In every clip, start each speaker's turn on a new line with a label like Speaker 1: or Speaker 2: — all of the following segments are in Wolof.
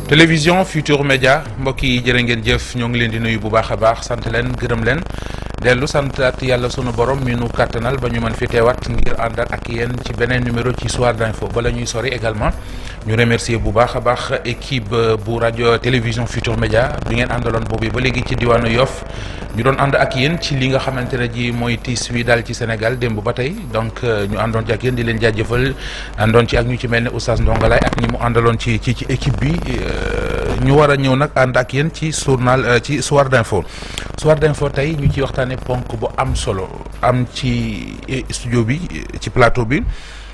Speaker 1: télévision Futur Média mbokk yi jërë ngeen jëf ñoo ngi leen di nuyu bu baax a baax sant leen gërëm leen dellu santaat yàlla sunu borom mi nu kàttanal ba ñu mën fi teewaat ngir ànd ak yéen ci beneen numéro ci Soir d'info bala ñuy sori également ñu remercier bu baax a baax équipe bu rajo télévision Futur Média bi ngeen àndaloon boobu ba léegi ci diwaanu Yoff ñu doon ànd ak yéen ci li nga xamante ne ji mooy tiis wi daal ci Sénégal démb ba tey donc ñu àndoon ci ak yéen di leen jaajëfal àndoon ci ak ñu ci mel ne Oustaz Ndongalaay ak ñi mu àndaloon ci équipe bi ñu war a ñëw nag ànd ak yéen ci journal ci Soir d'info tey ñu ci waxtaanee ponk bu am solo am ci studio bi ci plateau bi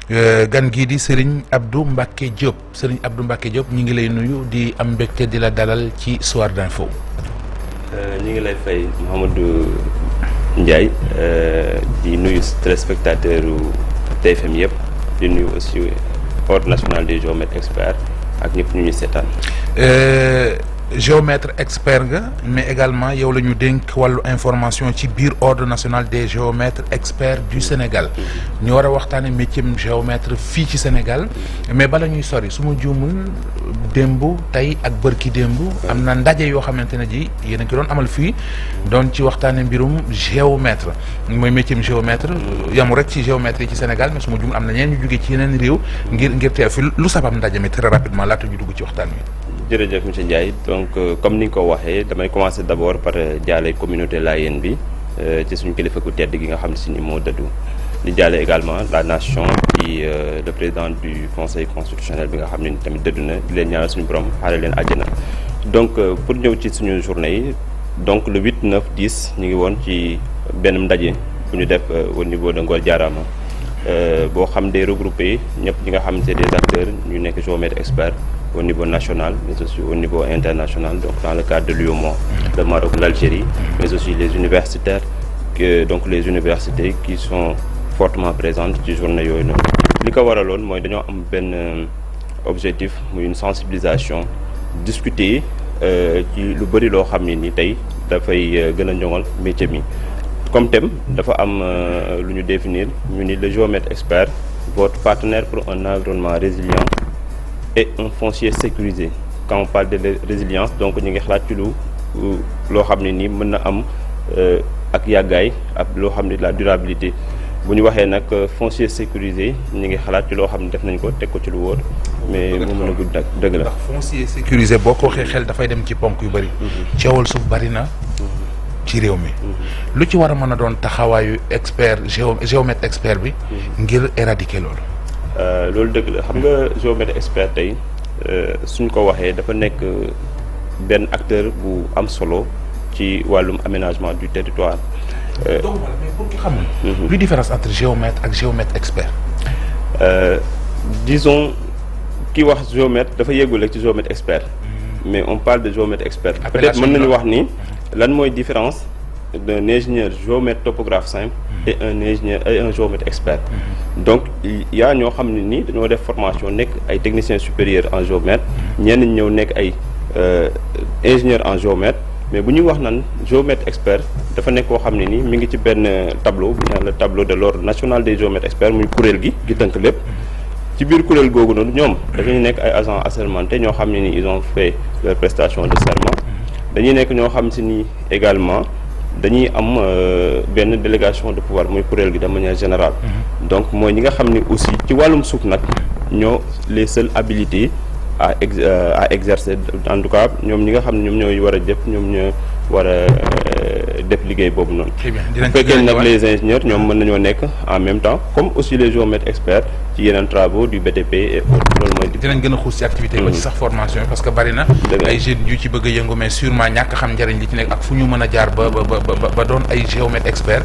Speaker 1: gan gii di Serigne Abdou Mbacké Diop ñu ngi lay nuyu di am mbégte di la dalal ci Soir d'info.
Speaker 2: ñu ngi lay fay Mouhamadou Ndiaye di nuyu téléspectateur TFM yëpp di nuyu aussi ordre national des géomètres experts ak ñëpp ñu seetaan.
Speaker 1: géomètre expert nga mais également yow la ñu dénk wàllu information ci biir ordre national des géomètres experts du Sénégal ñu war a waxtaane métier géomètre fii ci Sénégal mais bala ñuy sori su ma juumul démb tey ak bërki démb am na ndaje yoo xamante ne ji yéen a ngi doon amal fii doon ci waxtaane mbirum géomètre mooy métier géomètre yamu rek ci géomètre yi ci Sénégal mais su ma juumul am na ñeen ñu jógee ci yeneen réew ngir teew fi lu sabab ndaje mi très rapidement laata ñu dugg ci waxtaan wi.
Speaker 2: jërëjëf monsieur Ndiaye donc comme ni nga ko waxee damay commencer d'abord par jaale communauté Layène bi ci suñu kilifa ku tedd gi nga xam ne si ni moo dëddu di jaale également la nation ci le président du conseil constitutionnel bi nga xam ne ni tamit dëddu na di leen ñaanal suñu borom xaare leen àjjana donc pour ñëw ci suñu journée yi donc le 8 9 10 ñu ngi woon ci benn ndaje bu ñu def au niveau de Ngol Diarama boo xam day regroupé ñëpp ñi nga xam ne c'est des acteurs ñu nekk géomètres experts au niveau national, mais aussi au niveau international, donc dans le cadre de l'UEMOA, le Maroc, l'Algérie, mais aussi les universitaires, donc les universités qui sont fortement présentes ci journée yooyu noonu. Li ko waraloon mooy dañoo am benn objectif muy une sensibilisation discuter ci lu bëri loo xam ne ni tey dafay gën a ñoŋal métier mi. Comme thème dafa am lu ñu définir ñu ni le géomètre expert, votre partenaire pour un environnement résilient et un foncier sécurisé. Quand on parle de résilience donc ñu ngi xalaat ci loo xam ne nii mën na am ak yàggaay ak loo xam ne la durabilité bu ñu waxee nag foncier sécurisé ñu ngi xalaat ci loo xam ne def nañ ko teg ko ci lu wóor mais mu mën a gudd ak dëgg la.
Speaker 1: ndax foncier sécurisé boo ko waxee xel dafay dem ci ponk yu bëri. coowal suuf bëri na ci réew mi. lu ci war a mën a doon taxawaayu expert géomètre expert bi. ngir éradiquer loolu.
Speaker 2: loolu dëgg la xam nga géomètre expert tey suñ ko waxee dafa nekk benn acteur bu am solo ci wàllum aménagement du territoire.
Speaker 1: donc mais pour ki xamul. luy différence entre géomètre ak géomètre expert.
Speaker 2: disons ki wax géomètre dafa yéegul rek ci géomètre expert. mais on parle de géomètre expert. peut-être mën nañu wax ni lan mooy différence d'un ingénieur géomètre topographe simple. et un géomètre expert. donc y a ñoo xam ne ni dañoo def formation nekk ay techniciens supérieurs en géomètre ñenn ñi ñëw nekk ay ingénieurs en géomètre mais bu ñuy wax naan géomètre expert dafa nekk koo xam ne ni mi ngi ci benn tableau bu ñu naan le tableau de l'ordre national des géomètres experts muy kuréel gi tënk lépp ci biir kuréel googu noonu ñoom dañuy nekk ay agents assermentés ñoo xam ne ni ils ont fait leur prestation de serment dañuy nekk ñoo xam si ni également dañuy am benn délégation de pouvoir muy kuréel gi de manière générale. Donc mooy ñi nga xam ni aussi ci wàllum suuf nag ñoo les seuls habilités à exercer en tout cas ñoom ñi nga xam ne ñoom ñooy war a jëf ñoom ñoo war a def liggéey boobu noonu.
Speaker 1: très bien
Speaker 2: bu fekkee nag les ingénieurs ñoom mën nañoo nekk en même temps comme aussi les géomètres experts ci yeneen travaux du BTP et autres loolu mooy.
Speaker 1: dinañ gën a xuus ci activité ba ci sax formation yi parce que bari na. ay jeunes yu ci bëgg a yëngu mais sûrement ñàkk xam njëriñ li ci nekk ak fu ñu mën a jaar ba doon ay géomètres experts.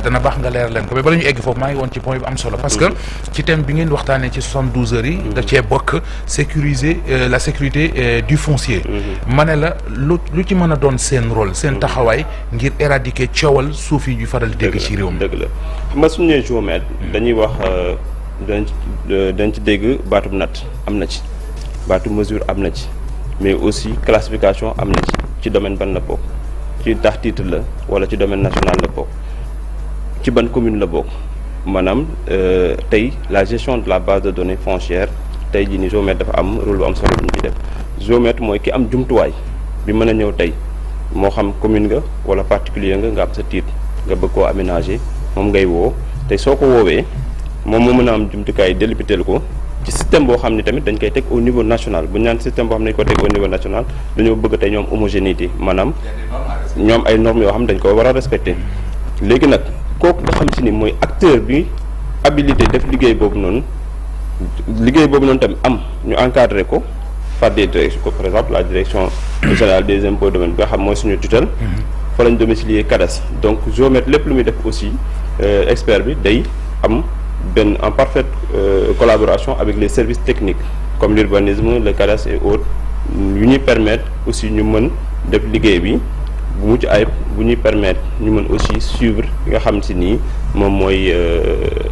Speaker 1: dana baax nga leer leen ko mais bala ñu egg foofu maa ngi woon ci point bi am solo. parce que ci thème bi ngeen waxtaanee ci 72 heures yi. da cee bokk sécuriser la sécurité du foncier. ma ne la lu ci mën a doon seen rôle seen taxawaay ngir éradiquer coowal suuf yi ñu faral di dégg ci réew mi.
Speaker 2: dëgg la xam nga suñu nee géomètre dañuy wax dañ ci dégg baatub natt am na ci baatu mesure am na ci mais aussi classification am na ci domaine ban la bokk ci ndax titre la wala ci domaine national la bokk ci ban commune la bokk maanaam tey la gestion de la base de données foncière tey jii ni géomètre dafa am rôle bu am solo bu ñu ci def géomètre mooy ki am jumtuwaay bi mën a ñëw tey moo xam commune nga wala particulier nga am sa titre nga bëgg koo aménager moom ngay woo tey soo ko woowee moom moo mën a am jumtukaay délimiter ko ci système boo xam ne tamit dañ koy teg au niveau national bu ñu naan système boo xam ne dañ ko teg au niveau national dañoo bëgg tey ñoom homogénéité maanaam ñoom ay normes yoo xam ne dañ ko war a respecter léegi nag kooku nga xam si ni mooy acteur bi habilité def liggéey boobu noonu tamit am ñu encadré ko par des directions par exemple la direction générale des impôts domaine bi nga xam mooy suñu tutelle fa lañ domicilier cadastre donc géomètre lépp lu muy def aussi expert bi day am benn en parfaite collaboration avec les services techniques comme l'urbanisme le cadastre et autres yu ñuy permettre aussi ñu mën def liggéey bi bu mucc ayib bu ñuy permettre ñu mën aussi suivre nga xam si nii moom mooy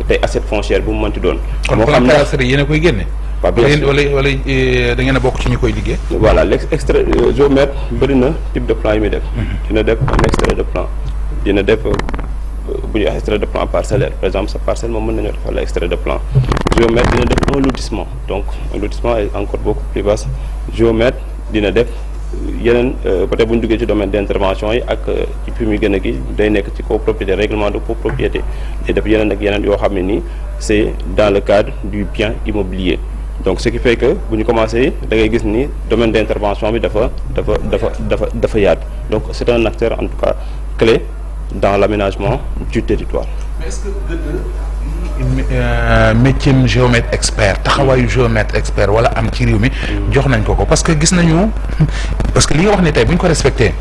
Speaker 2: tey assiette foncière bu mu mënti doon.
Speaker 1: moo xam ne cadastre yéen a koy génne.
Speaker 2: waaw bien sûr
Speaker 1: wala da ngeen a bokk ci ñu koy liggéey.
Speaker 2: voilà l'extrait géomètre bëri na type de plan yi muy def. dina def un extrait de plan dina def bu ñuy wax extrait de plan parcellaire par exemple sa parcelle moom mën nañoo defal la extrait de plan. géomètre dina def un lotissement donc un lotissement est encore beaucoup plus vaste géomètre dina def. yeneen peut-être bu ñu duggee ci domaine d'intervention yi ak ci fi muy gën a gi day nekk ci copropriété règlement de copropriété day def yeneen ak yeneen yoo xam ne nii c'est dans le cadre du bien immobilier donc ce qui fait que bu ñu commencé da ngay gis ni domaine d'intervention bi dafa yaatu donc c'est un acteur en tout cas clé dans l'aménagement du territoire.
Speaker 1: Mais est-ce que métier géomètre expert taxawaayu géomètre expert wala am ci réew mi jox nañ ko parce que gis nañu parce que li nga wax ni tey bu ñu ko respecté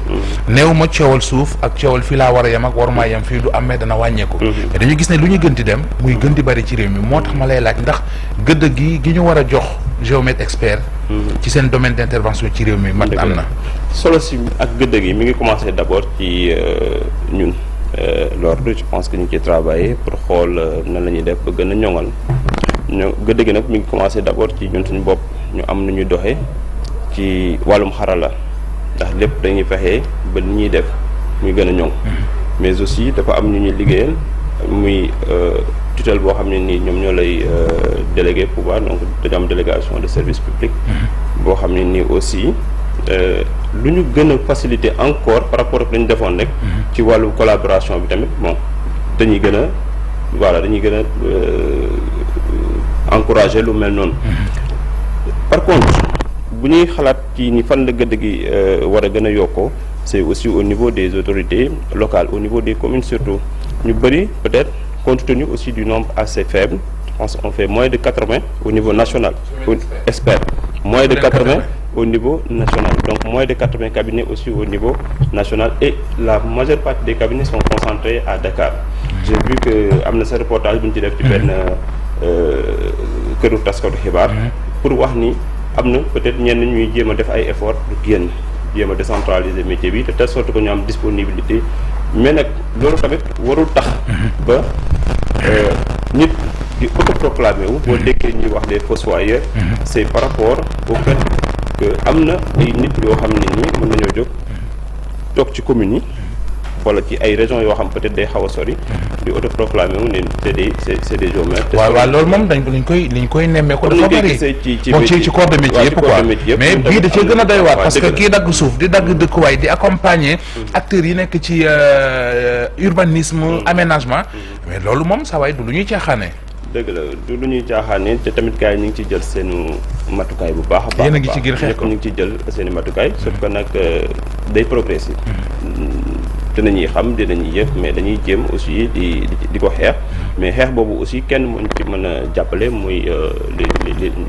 Speaker 1: néew ma coowal suuf ak coowal fii laa war a yem ak waruma yem fii du amee dana wàññeeku mais dañu gis ne lu ñu gën di dem muy gën di bari ci réew mi moo tax ma lay laaj ndax gëdd gi ñu war a jox géomètre expert ci seen domaine d'intervention ci réew mi mat am na
Speaker 2: solo si ak gëdd gi mi ngi commencer d'abord ci ñun l'ordre je pense que ñu ngi ciy travailler pour xool nan la ñuy def ba gën a ñoŋal gëdd gi nag mi ngi commencer d'abord ci ñun suñu bopp ñu am nu ñuy doxee ci wàllum xarala ndax lépp dañuy fexe ba ni ñuy def muy gën a ñoŋ mais aussi dafa am ñu ñuy liggéeyal muy tutelle boo xam ne nii ñoom ñoo lay délégué pouvoir donc dañu am délégation de service public boo xam ne nii aussi lu ñu gën a faciliter encore par rapport ak lu ñu defoon rek ci wàllu collaboration bi tamit bon dañuy gën a encourager lu mel noonu par contre bu ñuy xalaat ci ni fan la gëdd gi war a gën a yokkoo c'est aussi au niveau des autorités locales au niveau des communes surtout ñu bëri peut-être compte tenu aussi du nombre assez faible je pense on fait moins de 80 au niveau national expert moins de 80 au niveau national donc moins de 80 cabinets aussi au niveau national et la majeure partie des cabinets sont concentrés à Dakar j'ai vu que am na sa reportage bu ñu ci def ci benn këru taskatu xibaar pour wax ni am na peut-être ñenn ñuy jéem a def ay efforts du génn jéem a décentraliser métier bi de telle sorte que ñu am disponibilité mais nag loolu tamit warul tax ba nit di autoproclamé wu boo déggee ñuy wax les fossoyeurs c'est par rapport au fait que am na ay nit yoo xam ne nii mën nañoo jóg toog ci communes yi wala ci ay régions yoo xam peut-être day xaw a sori di autoproclamé wu ne c'est des géomètres.
Speaker 1: waaw loolu moom liñ koy nemmeeku dafa bari ci corps de métier yëpp quoi mais bii da cee gën a doy waar parce que kii dagg suuf di dagg dëkkuwaay di accompagner acteurs yi nekk ci urbanisme aménagement mais loolu moom saa waay du lu ñuy caaxaane.
Speaker 2: dëgg la du lu ñuy caaxaane te tamit gars yi ñu ngi ciy jël seenu matukaay bu baax a baax.
Speaker 1: yéen a ngi ci gën xeex ko
Speaker 2: ñu ngi ciy jël seeni matukaay sauf que nag day progresser. dinañuy xam dinañuy yëg mais dañuy jéem aussi di ko xeex mais xeex boobu aussi kenn mën ci mën a jàppale muy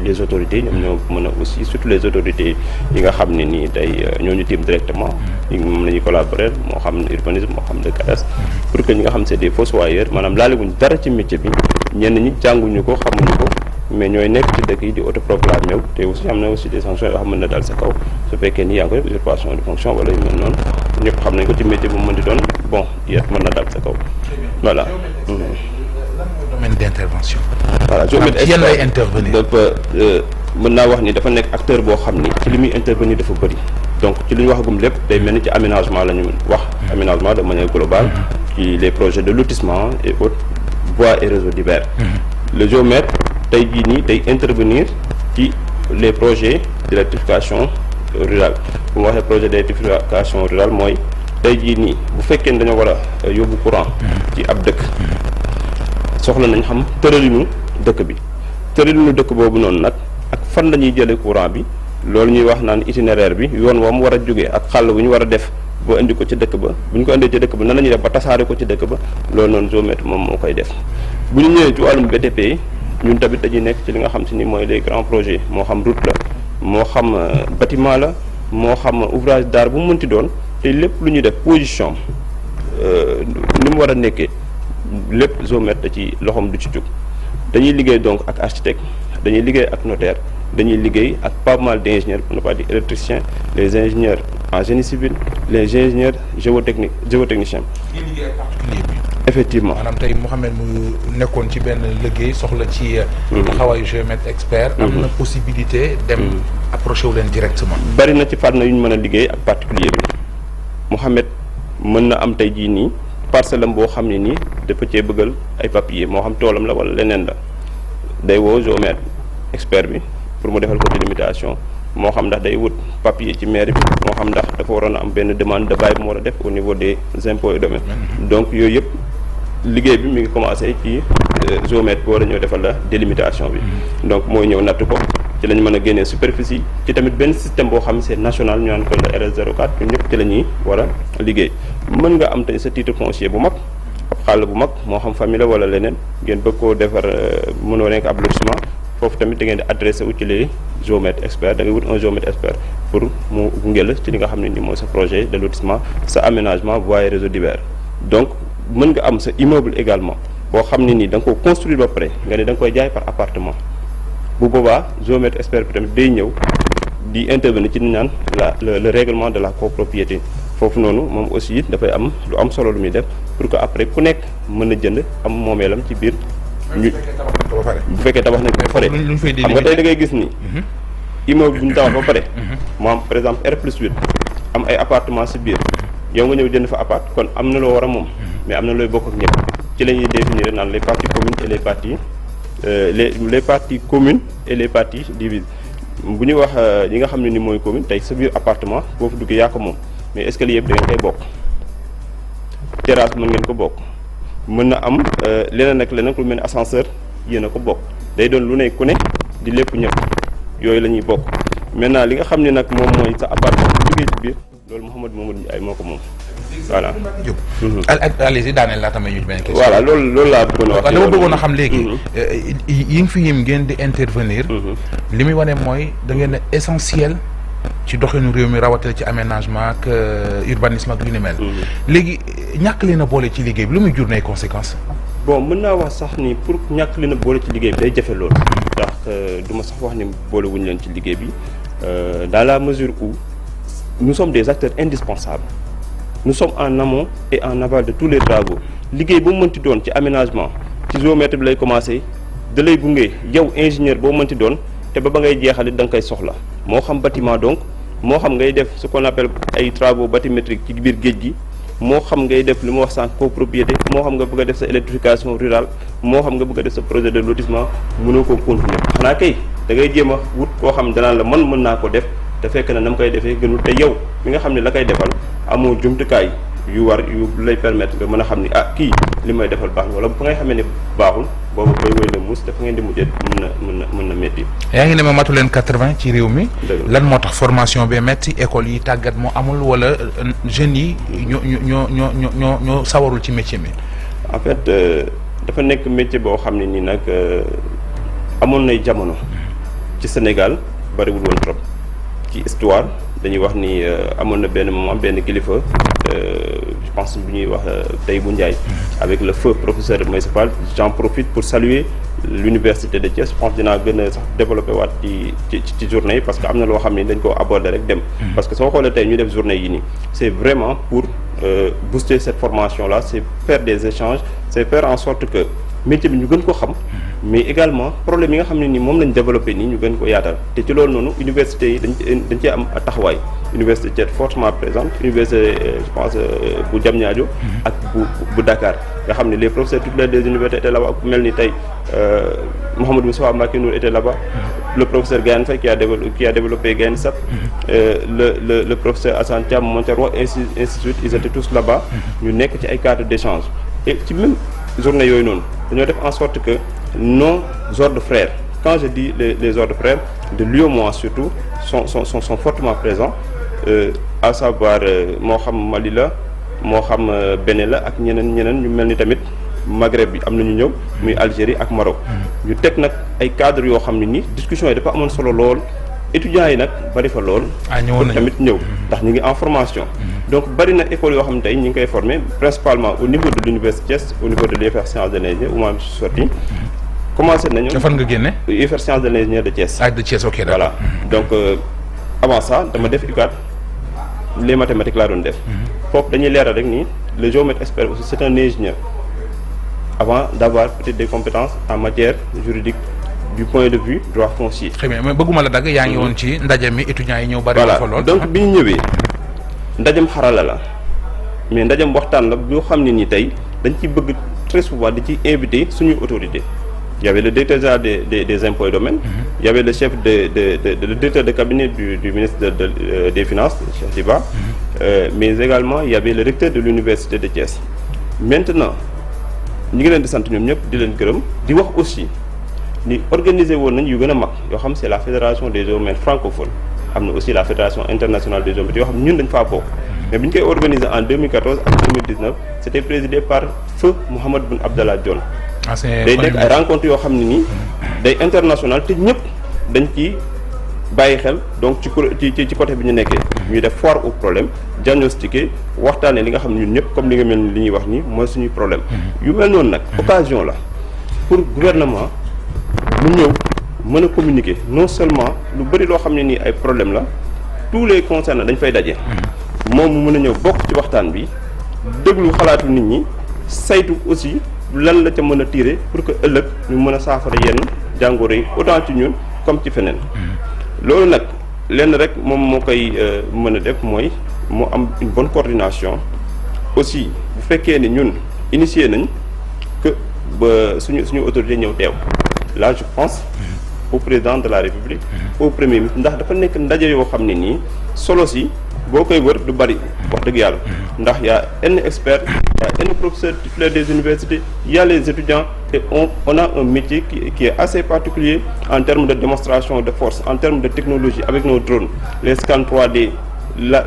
Speaker 2: les autorités ñoom ñoo mën a aussi surtout les autorités yi nga xam ne nii tey ñooñu tiim directement moom la ñuy collaborer moo xam urbanisme moo xam le cadastre pour que ñi nga xam c'est des fossoyeurs maanaam laalewuñ dara ci métier bi ñenn ñi jànguñu ko xamuñu ko mais ñooy nekk ci dëkk yi di autoproclamé wu te aussi am na aussi des sanctions yoo xam mën na dal sa kaw su fekkee ni yaa ngi ko def usurpation de fonction wala yu mel noonu ñëpp xam nañ ko ci métier bu mu mën di doon bon yéen mën na dal sa kaw voilà.
Speaker 1: domaine d'intervention.
Speaker 2: voilà géomètre
Speaker 1: yéen lay intervenir.
Speaker 2: dafa mën naa wax ni dafa nekk acteur boo xam ni ci li muy intervenir dafa bëri donc ci li ñu waxagum lépp day mel ni ci aménagement la ñu wax aménagement de manière globale ci les projets de lotissement et autres voies et réseaux divers le géomètre tey jii nii day intervenir ci les projets d'électrification rurale bu ma waxee projet d'électrification rurale mooy tey jii nii bu fekkee ne dañoo war a yóbbu courant ci ab dëkk soxla nañ xam tëralinu dëkk bi tëralinu dëkk boobu noonu nag ak fan la ñuy jëlee courant bi loolu ñuy wax naan itinéraire bi yoon wa mu war a jógee ak xàll bu ñu war a def boo indi ko ci dëkk ba bu ñu ko indee ci dëkk ba nan la ñuy def ba tasaare ko ci dëkk ba loolu noonu géomètre moom moo koy def bu ñu ñëwee ci wàllum BTP yi ñun tamit dañuy nekk ci li nga xam si ni mooy les grands projets moo xam route la moo xam bâtiment la moo xam ouvrage d'art bu mu mënti doon te lépp lu ñuy def position ni mu war a nekkee lépp géomètre da ci loxoom du ci jug dañuy liggéey donc ak architecte dañuy liggéey ak notaire dañuy liggéey ak pas mal d'ingénieurs pour ne pas dire électriciens les ingénieurs en génie civil les ingénieurs géotechniciens. effectivement
Speaker 1: maanaam tey Mouhamed mu nekkoon ci benn liggéey soxla ci taxawaayu géomètre expert am na possibilité dem approché wu leen directement.
Speaker 2: bari na ci fànn yu ñu mën a liggéey ak particulier bi Mouhamed mën na am tey jii nii parcelle am boo xam ne nii dafa cee bëggal ay papier moo xam toolam la wala leneen la day woo géomètre expert bi pour mu defal ko délimitation moo xam ndax day wut papier ci mairie bi moo xam ndax dafa waroon a am benn demande de bail bu mu war a def au niveau des impôts et domaines donc yooyu yëpp liggéey bi mi ngi commencé ci géomètre bi war a ñëw defal la délimitation bi donc mooy ñëw natt ko ci la ñu mën a génnee superficie ci tamit benn système boo xam c'est national ñu naan ko le RS04 ñun ñëpp ci la ñuy war a liggéey mën nga am tey sa titre foncier bu mag ab xàll bu mag moo xam famille la wala leneen ngeen bëgg koo defar mënoo nekk ab lotissement foofu tamit da ngeen di adressé wu ci les géomètres experts da ngay wut un géomètre expert pour mu gunge la ci li nga xam ne ni mooy sa projet de lotissement sa aménagement voirie réseau divers donc mën nga am sa immeuble également boo xam ne nii da nga ko construire ba pare nga ne da nga koy jaay par appartement bu boobaa géomètre expert bi tamit day ñëw di intervenir ci ni naan le règlement de la copropriété foofu noonu moom aussi dafay am lu am solo lu muy def pour que après ku nekk mën a jënd am moomeelam ci biir ñu bu fekkee tabax nañ ko ba pare xam nga tey da ngay gis ni immeuble bu ñu tabax ba pare mu am par exemple R+8 am ay appartement si biir yow nga ñëw jënd fa appart kon am na loo war a moom mais am na looy bokk ak ñëpp ci la ñuy définir naan les parties communes et les parties les parties communes et les parties divises bu ñuy wax yi nga xam ne ni mooy commune tey sa biir appartement boo fa duggee yaa ko moom mais escalier yëpp da ngeen koy bokk terrasse mën ngeen ko bokk mën na am leneen ak leneen ku mel ni ascenseur yéen a ko bokk day doon lu ne ku ne di lépp ñëpp yooyu la ñuy bokk maintenant li nga xam ne nag moom mooy sa appartement bu duggee ci biir loolu Mamadou Ndiaye moo ko moom voilà.
Speaker 1: allez-y daaneel laa tamit ñu benn question.
Speaker 2: voilà loolu laa bëggoon a wax.
Speaker 1: dama bëggoon a xam léegi. yi nga fi yim ngeen di intervenir. li muy wane mooy da ngeen ne essentiel ci doxinu réew mi rawatina ci aménagement ak urbanisme ak yu ni mel. léegi ñàkk leen a boole ci liggéey bi lu muy jur nay conséquences.
Speaker 2: bon mën naa wax sax ni pour ñàkk leen a boole ci liggéey bi day jafe loolu. ndax du ma sax wax ni boole wuñu leen ci liggéey bi dans la mesure où nous sommes des acteurs indispensables. nous sommes en amont et en aval de tous les travaux liggéey bu mu mënti doon ci aménagement ci géomètre bi lay commencé da lay gunge yow ingénieur boo mënti doon te ba ngay jeexalit da nga koy soxla moo xam bâtiment donc moo xam ngay def ce qu'on appelle ay travaux bathymétriques ci biir géej gi moo xam ngay def li mu wax sànq copropriété moo xam nga bëgg a def sa électrification rurale moo xam nga bëgg a def sa projet de lotissement mënoo koo continuer xanaa kay da ngay jéem a wut koo xam danaan la man mën naa ko def te fekk na na mu koy defee gënul te yow mi nga xam ne la koy defal amoo jumtukaay yu war yu lay permettre nga mën a xam ni ah kii li may defal baax na wala fa ngay xamee ne baaxul boobu koy wéy na muus te fa ngeen di mujjee mën na métti.
Speaker 1: yaa ngi ne ma matu leen 80 ci réew mi. lan moo tax formation bi métti école yi tàggat moo amul wala jeunes yi ñoo sawarul ci métier mi.
Speaker 2: en fait dafa nekk métier boo xam ne nii nag amoon nay jamono ci Sénégal bariwul woon trop. ci histoire dañuy wax ni amoon na benn moment benn kilifa je pense bu ñuy wax Taïbu Ndiaye avec le feu professeur Maïssa Fall j'en profite pour saluer l'université de Thiès je pense dinaa gën a sax développé waat ci journée yi parce que am na loo xam ni dañ ko aborder rek dem parce que soo xoolee tey ñu def journée yi nii c'est vraiment pour booster cette formation là c'est faire des échanges c'est faire en sorte que métier bi ñu gën ko xam mais également problème yi nga xam ne ni moom lañ développé nii ñu gën ko yaatal te ci loolu noonu université yi dañ cee am taxawaay université Thiès fortement présente université je pense bu Diamniadio ak bu Dakar nga xam ne les professeurs titulaires des universités étaient là-bas ku mel ni tey Mouhamadou Moustapha Mbacké Nour était là-bas. Le professeur Gayane Faye qui a développé Gaïne SAP. Le professeur Assane Thiam Montero ainsi de suite ils étaient tous là-bas. ñu nekk ci ay cadres d'échange et ci même journée yooyu noonu dañoo def en sorte que nos ordres frères quand je dis les ordres frères de l'UEMOA surtout sont fortement présents à savoir moo xam Mali la moo xam Bénin la ak ñeneen ñu mel ni tamit Maghreb bi am na ñu ñëw muy Algérie ak Maroc. ñu teg nag ay cadres yoo xam ne ni discussion yi dafa amoon solo lool étudiants yi nag bari fa lool.
Speaker 1: ñëwoon
Speaker 2: tamit ñëw ndax ñu ngi en formation. donc bari na école yoo xam ne tey ñu ngi koy former principalement au niveau de l'université Thiès au niveau de l'UFR Sciences de l'Ingénieur où moi je suis sorti. commencé nañu.
Speaker 1: fan nga génne.
Speaker 2: UFR Sciences de l'Ingénieur de Thiès.
Speaker 1: de Thiès ok d'accord.
Speaker 2: voilà donc avant ça dama def UCAD les mathématiques laa doon def. foofu dañuy leeral rek ni le géomètre expert aussi c'est un ingénieur avant d'avoir peut-être des compétences en matière juridique du point de vue droit foncier.
Speaker 1: très bien mais bëgguma la dagg yaa ngi woon ci ndaje mi étudiants yi ñëw bari fa lool.
Speaker 2: donc bi ñu ñëwee ndajem xarala la mais ndajem waxtaan la boo xam ne ni tey dañ ci bëgg très souvent di ci inviter suñuy autorités. Il y avait le directeur général des impôts et domaines. Il y avait le chef le directeur de cabinet du ministre des Finances, Cheikh Diba. Mais également, il y avait le recteur de l'université de Thiès. Maintenant, ñu ngi leen di sant ñoom ñëpp di leen gërëm di wax aussi ni organiser woon nañ yu gën a mag yoo xam c'est la fédération des géomètres francophones am na aussi la fédération internationale des géomètres yoo xam ñun dañ faa bokk. mais bi ñu koy organiser en 2014 ak 2019 c'était présidé par feu Mohamed Boun Abdallah Dionne. day nekk ay rencontres yoo xam ne nii day international te ñëpp dañ ci bàyyi xel donc ci côté bi ñu nekkee ñuy def foire au problème diagnostiquer waxtaanee li nga xam ne ñun ñëpp comme li nga mel ni li ñuy wax nii mooy suñuy problème yu mel noonu nag occasion la pour gouvernement mu ñëw mën a communiquer non seulement lu bëri loo xam ne nii ay problème la tous les concernés dañ fay daje moom mu mën a ñëw bokk ci waxtaan bi déglu xalaatu nit ñi saytu aussi lan la ca mën a tirer pour que ëllëg ñu mën a saafara yenn jàngoro yi autant ci ñun comme ci feneen loolu nag lenn rek moom moo koy mën a def mooy mu am une bonne coordination aussi bu fekkee ne ñun initier nañ que ba suñu autorité ñëw teew là je pense au président de la République au premier ministre ndax dafa nekk ndaje yoo xam ne nii solo si boo koy wër du bari wax dëgg yàlla ndax y a un expert y a un professeur titulaire des universités il y a les étudiants et on a un métier qui est assez particulier en termes de démonstration de force en termes de technologie avec nos drones les scans 3D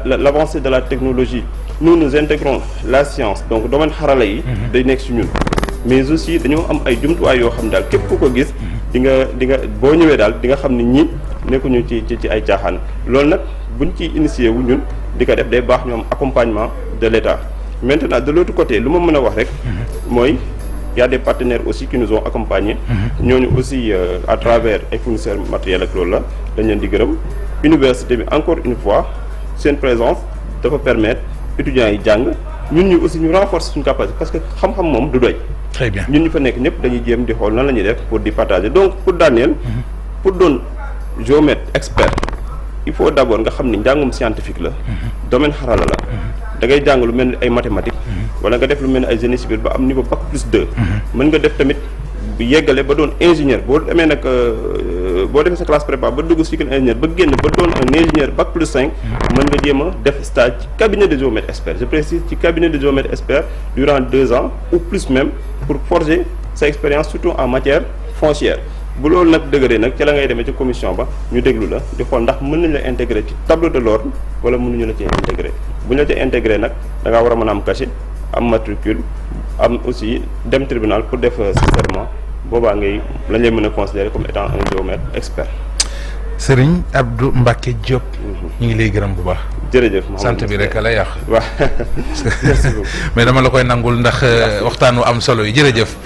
Speaker 2: l'avancée de la technologie nous intégrons la science donc domaine xarala yi day nekk ci ñun mais aussi dañoo am ay jumtuwaay yoo xam daal képp ku ko gis di nga boo ñëwee daal di nga xam ne ñi nekkuñu ci ay caaxaan loolu nag buñ ci initié wu ñun di ko def day baax ñu am accompagnement de l'État maintenant de l'autre côté lu ma mën a wax rek mooy y a des partenaires aussi qui nous ont accompagnés ñooñu aussi à travers ay fournisseurs matériels ak loolu la dañ leen di gërëm université bi encore une fois seen présence dafa permettre étudiants yi jàng ñun ñu aussi ñu renforcer suñu capacité parce que xam-xam moom du doy.
Speaker 1: très bien
Speaker 2: ñun ñu fa nekk ñëpp dañuy jéem di xool nan la ñuy def pour di partager donc pour Daniel pour doon géomètre expert il faut d'abord nga xam ni njàngum scientifique la domaine xarala la da ngay jàng lu mel ni ay mathématiques wala nga def lu mel ni ay génie civil ba am niveau bac plus 2 mën nga def tamit yeggale ba doon ingénieur boo demee nag boo defee sa classe prépa ba dugg cycle ingénieur ba génn ba doon un ingénieur bac plus 5 mën nga jéem a def stage ci cabinet de géomètre expert je précise ci cabinet de géomètre expert durant 2 ans ou plus même pour forger sa expérience surtout en matière foncière bu loolu nag dëgëree nag ci la ngay demee ci commission ba ñu déglu la di xool ndax mën nañ la intégrer ci tableau de l'ordre wala mënuñu la cee intégrer bu ñu la cee intégrer nag da ngaa war a mën a am cachet am matricule am aussi dem tribunal pour def serment boobaa ngay lañ lay mën a considérer comme étant un géomètre expert.
Speaker 1: Serigne Abdou Mbacké Diop. ñu ngi lay gërëm bu baax.
Speaker 2: jërëjëf
Speaker 1: sant bi rek la yàq.
Speaker 2: waaw
Speaker 1: mais dama la koy nangul ndax waxtaan wu am solo yi jërëjëf.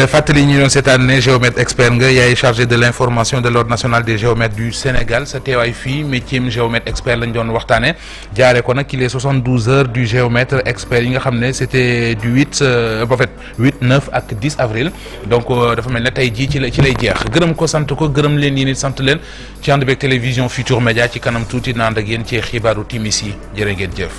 Speaker 1: fàttali ñu doon seetaan ne géomètre expert nga yaay chargé de l'information de l'ordre national des géomètres du Sénégal sa teewaay fii métier géomètre expert lañ doon waxtaane jaare ko nag ci les 72 heures du géomètre expert yi nga xam ne c'était du 8 9 ak 10 avril donc dafa mel ne tey jii ci lay jeex gërëm ko sant ko gërëm leen yéen it sant leen ci ànd beeg télévision Futur Média ci kanam tuuti naan ak yéen ci xibaaru timis yi jërë ngeen jëf